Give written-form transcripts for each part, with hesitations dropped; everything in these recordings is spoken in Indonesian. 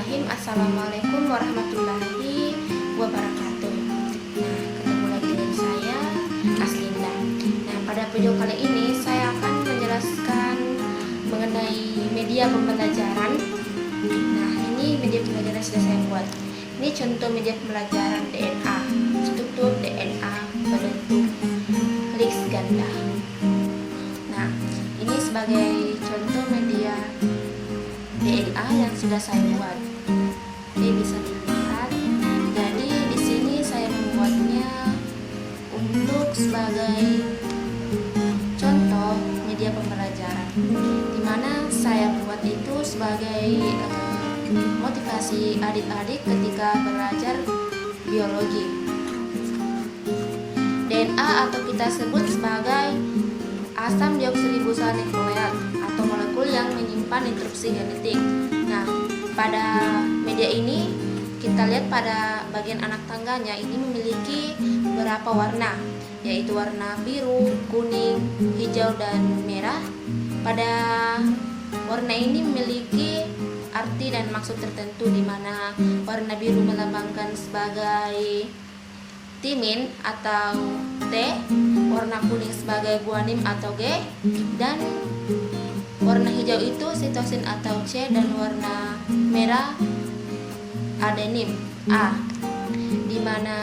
Bismillahirrahmanirrahim. Assalamualaikum warahmatullahi wabarakatuh. Nah, ketemu lagi dengan saya, Aslinda. Nah, pada video kali ini saya akan menjelaskan mengenai media pembelajaran. Nah, ini media pembelajaran sudah saya buat. Ini contoh media pembelajaran DNA. Struktur DNA berbentuk heliks ganda. Nah, ini sebagai contoh media DNA yang sudah saya buat. Oke, bisa dilihat. Jadi di sini saya membuatnya untuk sebagai contoh media pembelajaran, dimana saya buat itu sebagai motivasi adik-adik ketika belajar biologi. DNA atau kita sebut sebagai asam deoksiribonukleat atau molekul yang menyimpan instruksi genetik. Nah, pada media ini kita lihat pada bagian anak tangganya ini memiliki beberapa warna, yaitu warna biru, kuning, hijau, dan merah. Pada warna ini memiliki arti dan maksud tertentu, di mana warna biru melambangkan sebagai timin atau T, warna kuning sebagai guanin atau G, dan warna hijau itu sitosin atau C, dan warna merah adenin A, di mana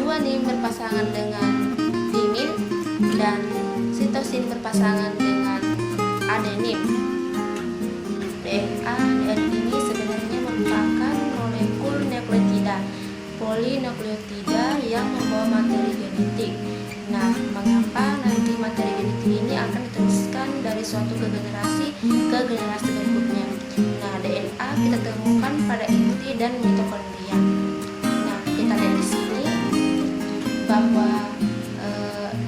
guanin berpasangan dengan timin dan sitosin berpasangan dengan adenin. DNA dan ini sebenarnya merupakan molekul nukleotida polinukleotida yang membawa materi genetik. Nah, mengapa nanti materi genetik ini akan diteruskan dari suatu ke generasi berikutnya? Nah, DNA kita temukan pada inti dan mitokondria. Nah, kita lihat di sini bahwa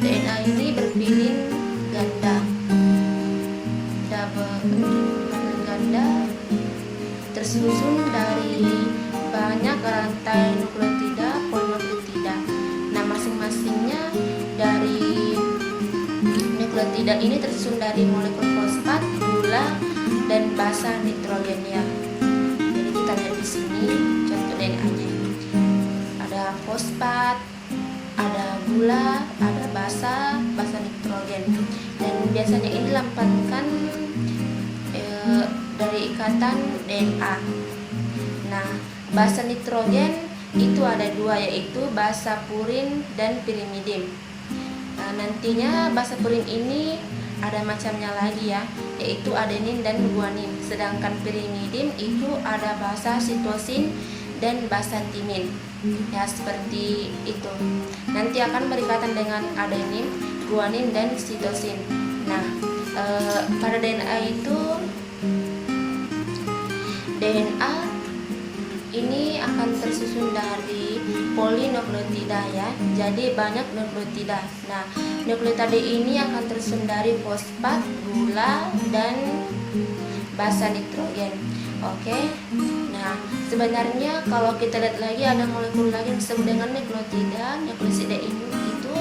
DNA ini berpilin ganda, tersusun dari banyak rantai nukleotida polinukleotida. Nah, masing-masingnya dari nukleotida ini tersusun dari molekul fosfat, gula, dan basa nitrogennya. Jadi kita lihat di sini contoh DNA-nya. Ada fosfat, ada gula, ada basa nitrogen. Dan biasanya ini dilambangkan dari ikatan DNA. Nah, basa nitrogen itu ada dua, yaitu basa purin dan pirimidin. Nah, nantinya basa purin ini ada macamnya lagi ya, yaitu adenin dan guanin. Sedangkan pirimidin itu ada basa sitosin dan basa timin. Ya, seperti itu. Nanti akan berikatan dengan adenin, guanin, dan sitosin. Nah, pada DNA itu DNA ini akan tersusun dari polinukleotida ya. Jadi banyak nukleotida. Nah, nukleotida ini akan tersusun dari fosfat, gula, dan basa nitrogen. Oke. Nah, sebenarnya kalau kita lihat lagi ada molekul lagi yang disebut dengan nukleotida. Nukleotida ini itu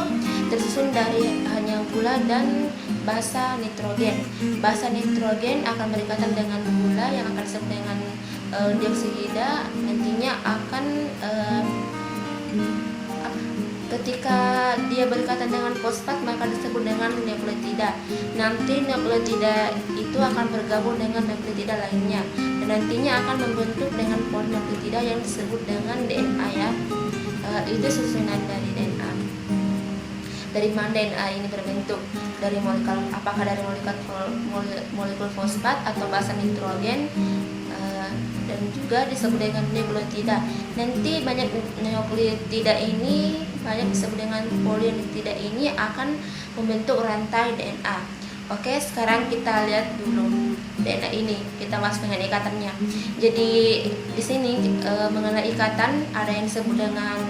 tersusun dari hanya gula dan basa nitrogen. Basa nitrogen akan berikatan dengan gula yang akan disebut dengan dioksida. Nantinya akan ketika dia berikatan dengan fosfat maka disebut dengan nukleotida. Nanti nukleotida itu akan bergabung dengan nukleotida lainnya dan nantinya akan membentuk dengan polinukleotida yang disebut dengan DNA ya. Itu susunan dari DNA. Dari mana DNA ini berbentuk? Dari molekul, apakah dari molekul fosfat atau basa nitrogen, dan juga disebut dengan nukleotida. Nanti banyak nukleotida ini, banyak disebut dengan polinukleotida ini akan membentuk rantai DNA. Oke, sekarang kita lihat dulu DNA ini. Kita bahas dengan ikatannya. Jadi di sini mengenai ikatan ada yang disebut dengan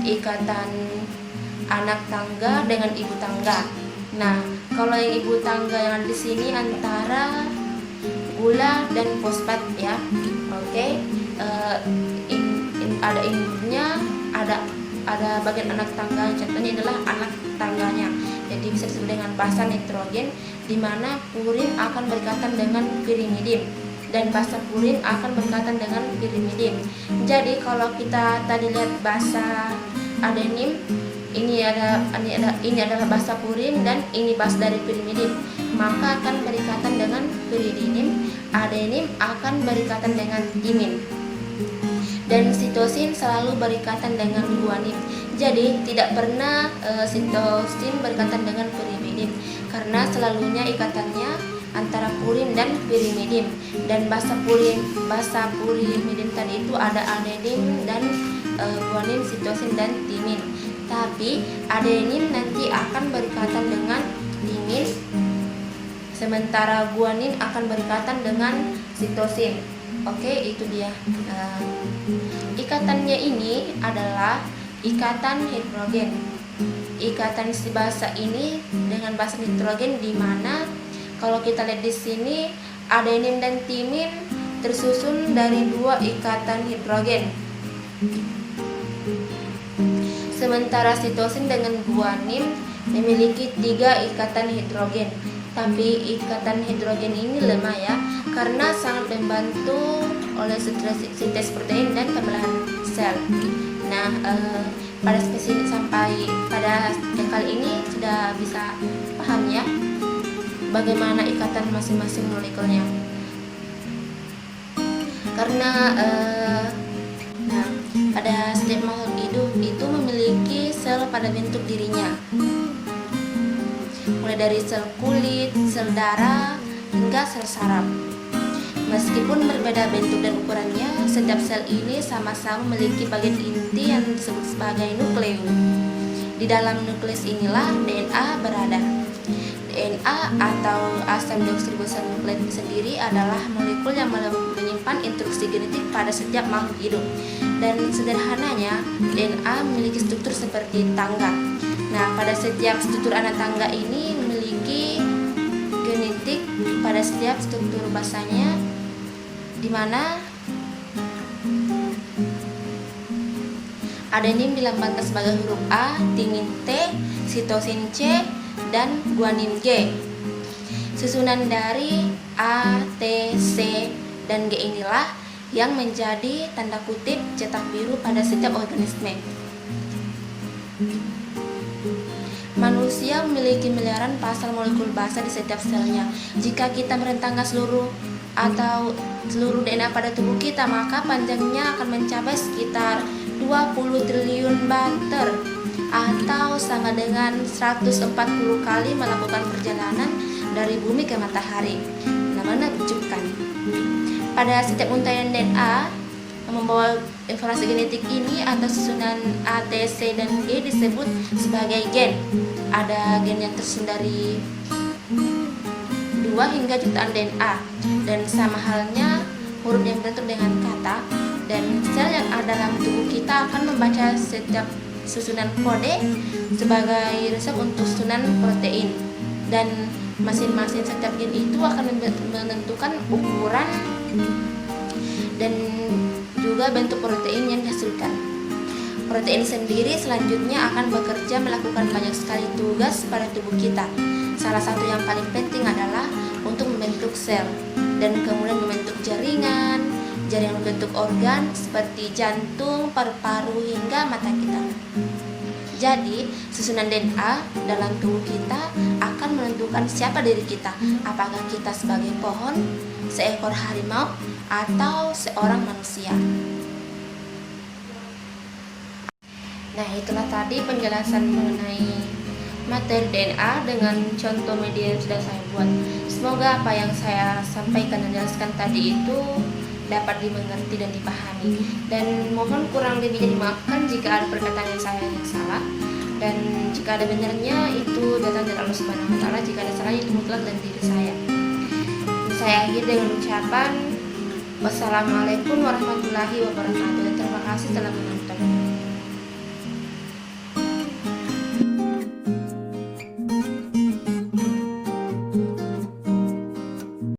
ikatan anak tangga dengan ibu tangga. Nah, kalau yang ibu tangga yang ada di sini antara gula dan fosfat ya. Oke, ada induknya, ada bagian anak tangga. Contohnya adalah anak tangganya. Jadi bisa disebut dengan basa nitrogen, di mana purin akan berikatan dengan pirimidin. dan bahasa Purim akan berkaitan dengan pirimidim. Jadi kalau kita tadi lihat bahasa adenim, ini adalah bahasa Purim dan ini bahasa dari pirimidim, maka akan berikatan dengan piridinim. Adenim akan berikatan dengan timin, dan sitosin selalu berikatan dengan guanin. Jadi tidak pernah sitosin berikatan dengan pirimidin, karena selalunya ikatannya antara purin dan pirimidin. Dan bahasa purimidin tadi itu ada adenim dan guanin, sitosin dan timin. Tapi adenim nanti akan berikatan dengan timin, sementara guanin akan berikatan dengan sitosin. Oke, itu dia. Ikatannya ini adalah ikatan hidrogen. Ikatan si bahasa ini dengan bahasa nitrogen, di mana kalau kita lihat di sini adenin dan timin tersusun dari 2 ikatan hidrogen. Sementara sitosin dengan guanin memiliki 3 ikatan hidrogen. Tapi ikatan hidrogen ini lemah ya, karena sangat membantu oleh sintesis protein dan pembelahan sel. Nah, pada spesies sampai pada kali ini sudah bisa paham ya bagaimana ikatan masing-masing molekulnya. Karena pada setiap makhluk hidup itu memiliki sel pada bentuk dirinya, mulai dari sel kulit, sel darah, hingga sel saraf. Meskipun berbeda bentuk dan ukurannya, setiap sel ini sama-sama memiliki bagian inti yang disebut sebagai nukleus. Di dalam nukleus inilah DNA berada. DNA atau asam deoksiribonukleik sendiri adalah molekul yang menyimpan instruksi genetik pada setiap makhluk hidup. Dan sederhananya, DNA memiliki struktur seperti tangga. Nah, pada setiap struktur anak tangga ini memiliki genetik pada setiap struktur basanya, di mana adenin dilambangkan sebagai huruf A, timin T, sitosin C, dan guanin G. Susunan dari A, T, C, dan G inilah yang menjadi tanda kutip cetak biru pada setiap organisme. Manusia memiliki miliaran pasal molekul basa di setiap selnya. Jika kita merentangkan seluruh DNA pada tubuh kita, maka panjangnya akan mencapai sekitar 20 triliun bater, atau sama dengan 140 kali melakukan perjalanan dari bumi ke matahari. Menakjubkan. Pada setiap untaian DNA yang membawa informasi genetik ini atau susunan A, T, C, dan G disebut sebagai gen. Ada gen yang tersusun dari 2 hingga jutaan DNA, dan sama halnya huruf yang berbentuk dengan kata. Dan sel yang ada dalam tubuh kita akan membaca setiap susunan kode sebagai resep untuk susunan protein, dan masing-masing setiap gen itu akan menentukan ukuran dan juga bentuk protein yang dihasilkan. Protein sendiri selanjutnya akan bekerja melakukan banyak sekali tugas pada tubuh kita. Salah satu yang paling penting adalah untuk membentuk sel, dan kemudian membentuk jaringan membentuk organ seperti jantung, paru-paru, hingga mata kita. Jadi, susunan DNA dalam tubuh kita akan menentukan siapa diri kita. Apakah kita sebagai pohon, seekor harimau, atau seorang manusia. Nah, itulah tadi penjelasan mengenai materi DNA dengan contoh media yang sudah saya buat. Semoga apa yang saya sampaikan dan jelaskan tadi itu dapat dimengerti dan dipahami, dan mohon kurang lebihnya dimaafkan jika ada perkataan yang saya yang salah, dan jika ada benarnya itu datang dari Allah Subhanahu wa Ta'ala, jika ada salahnya itu mutlak dari diri saya. Saya akhiri dengan ucapan wassalamualaikum warahmatullahi wabarakatuh, dan terima kasih telah menonton.